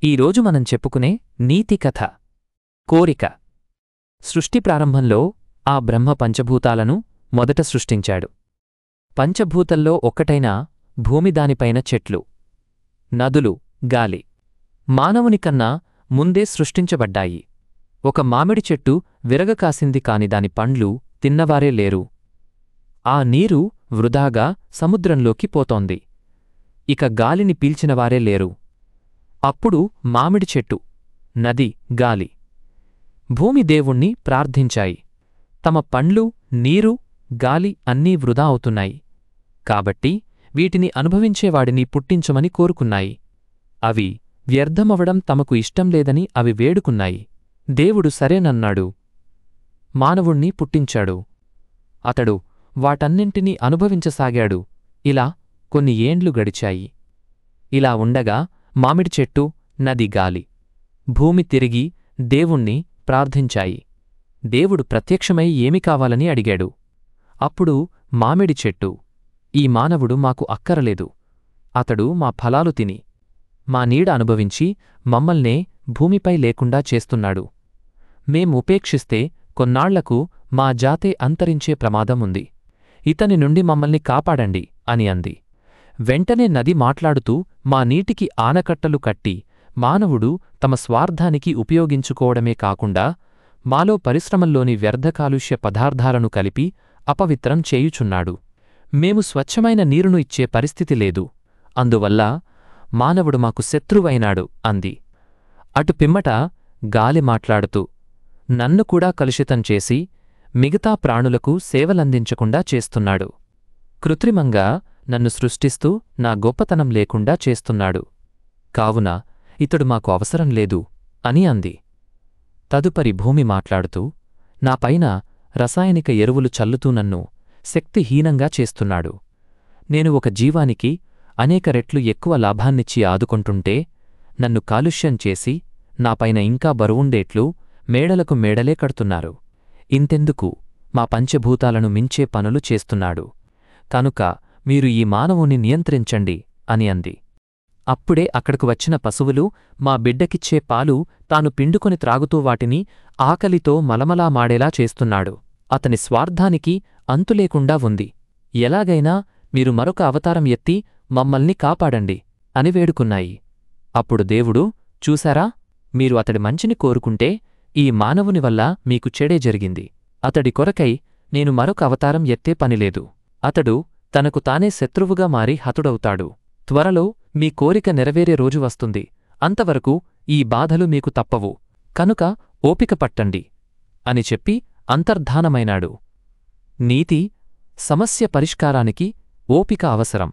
ఈరోజు మనం చెప్పుకునే నీతి కథ కోరిక. సృష్టి ప్రారంభంలో ఆ బ్రహ్మ పంచభూతాలను మొదట సృష్టించాడు. పంచభూతల్లో ఒక్కటైన భూమి, దానిపైన చెట్లు, నదులు, గాలి మానవునికన్నా ముందే సృష్టించబడ్డాయి. ఒక మామిడి చెట్టు విరగకాసింది, కాని దాని పండ్లు తిన్నవారే లేరు. ఆ నీరు వృధాగా సముద్రంలోకి పోతోంది. ఇక గాలిని పీల్చినవారే లేరు. అప్పుడు మామిడి చెట్టు, నది, గాలి భూమి దేవుణ్ణి ప్రార్థించాయి. తమ పండ్లు, నీరు, గాలి అన్నీ వృధా అవుతున్నాయి, కాబట్టి వీటిని అనుభవించేవాడిని పుట్టించమని కోరుకున్నాయి. అవి వ్యర్థమవడం తమకు ఇష్టం లేదని అవి వేడుకున్నాయి. దేవుడు సరేనన్నాడు. మానవుణ్ణి పుట్టించాడు. అతడు వాటన్నింటినీ అనుభవించసాగాడు. ఇలా కొన్ని ఏండ్లు గడిచాయి. ఇలా ఉండగా మామిడి చెట్టు, నది, గాలి, భూమి తిరిగి దేవుణ్ణి ప్రార్థించాయి. దేవుడు ప్రత్యక్షమై ఏమి కావాలని అడిగాడు. అప్పుడు మామిడి చెట్టు, ఈ మానవుడు మాకు అక్కరలేదు. అతడు మా ఫలాలు తిని మా నీడ అనుభవించి మమ్మల్నే భూమిపై లేకుండా చేస్తున్నాడు. మేముపేక్షిస్తే కొన్నాళ్లకు మా జాతే అంతరించే ప్రమాదం ఉంది. ఇతని నుండి మమ్మల్ని కాపాడండి అని అంది. వెంటనే నది మాట్లాడుతూ, మా నీటికి ఆనకట్టలు కట్టి మానవుడు తమ స్వార్థానికి ఉపయోగించుకోవడమే కాకుండా మాలో పరిశ్రమల్లోని వ్యర్థ కాలుష్య పదార్థాలను కలిపి అపవిత్రం చేయుచున్నాడు. మేము స్వచ్ఛమైన నీరును ఇచ్చే పరిస్థితి లేదు. అందువల్ల మానవుడు మాకు శత్రువైనాడు అంది. అటు పిమ్మట గాలి మాట్లాడుతూ, నన్ను కూడా కలుషితం చేసి మిగతా ప్రాణులకు సేవలందించకుండా చేస్తున్నాడు. కృత్రిమంగా నన్ను సృష్టిస్తూ నా గొప్పతనం లేకుండా చేస్తున్నాడు. కావున ఇతడు మాకు అవసరం లేదు అని అంది. తదుపరి భూమి మాట్లాడుతూ, నాపైన రసాయనిక ఎరువులు చల్లుతూ నన్ను శక్తిహీనంగా చేస్తున్నాడు. నేను ఒక జీవానికి అనేక రెట్లు ఎక్కువ లాభాన్నిచ్చి ఆదుకొంటుంటే నన్ను కాలుష్యం చేసి నాపైన ఇంకా బరువుండేట్లు మేడలకు మేడలే కడుతున్నారు. ఇంతెందుకు, మా పంచభూతాలను మించే పనులు చేస్తున్నాడు. కనుక మీరు ఈ మానవుని నియంత్రించండి అని అంది. అప్పుడే అక్కడకు వచ్చిన పశువులు మా బిడ్డకిచ్చే పాలు తాను పిండుకొని త్రాగుతూ వాటిని ఆకలితో మలమలా మాడేలా చేస్తున్నాడు. అతని స్వార్థానికి అంతులేకుండా ఉంది. ఎలాగైనా మీరు మరొక అవతారం ఎత్తి మమ్మల్ని కాపాడండి అని వేడుకున్నాయి. అప్పుడు దేవుడు, చూశారా, మీరు అతడి మంచిని కోరుకుంటే ఈ మానవుని వల్ల మీకు చెడే జరిగింది. అతడి కొరకై నేను మరొక అవతారం ఎత్తే పనిలేదు. అతడు తనకు తానే శత్రువుగా మారి హతుడవుతాడు. త్వరలో మీ కోరిక నెరవేరే రోజు వస్తుంది. అంతవరకు ఈ బాధలు మీకు తప్పవు. కనుక ఓపిక పట్టండి అని చెప్పి అంతర్ధానమైనాడు. నీతి: సమస్య పరిష్కారానికి ఓపిక అవసరం.